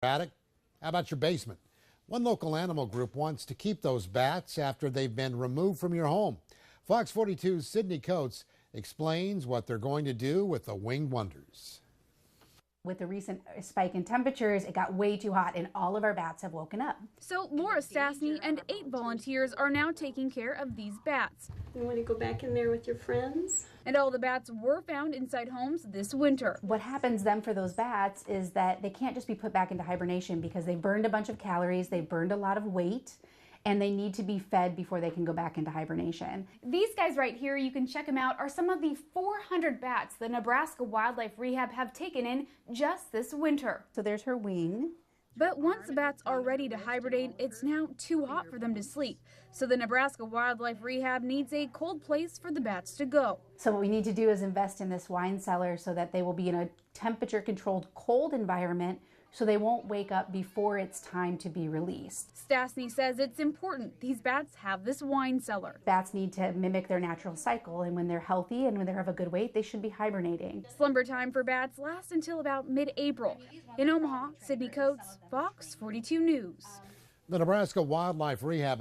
Attic? How about your basement? One local animal group wants to keep those bats after they've been removed from your home. Fox 42's Sydney Coates explains what they're going to do with the winged wonders. With the recent spike in temperatures, it got way too hot and all of our bats have woken up. So Laura Stastny and 8 volunteers are now taking care of these bats. You want to go back in there with your friends? And all the bats were found inside homes this winter. What happens then for those bats is that they can't just be put back into hibernation because they've burned a bunch of calories, they've burned a lot of weight, and they need to be fed before they can go back into hibernation. These guys right here, you can check them out, are some of the 400 bats the Nebraska Wildlife Rehab have taken in just this winter. So there's her wing. But once the bats are ready to hibernate, it's now too hot for them to sleep. So the Nebraska Wildlife Rehab needs a cold place for the bats to go. So what we need to do is invest in this wine cellar so that they will be in a temperature-controlled cold environment so they won't wake up before it's time to be released. Stastny says it's important these bats have this wine cellar. Bats need to mimic their natural cycle, and when they're healthy and when they have a good weight, they should be hibernating. Slumber time for bats lasts until about mid-April. In Omaha, Sydney Coates, Fox 42 News. The Nebraska Wildlife Rehab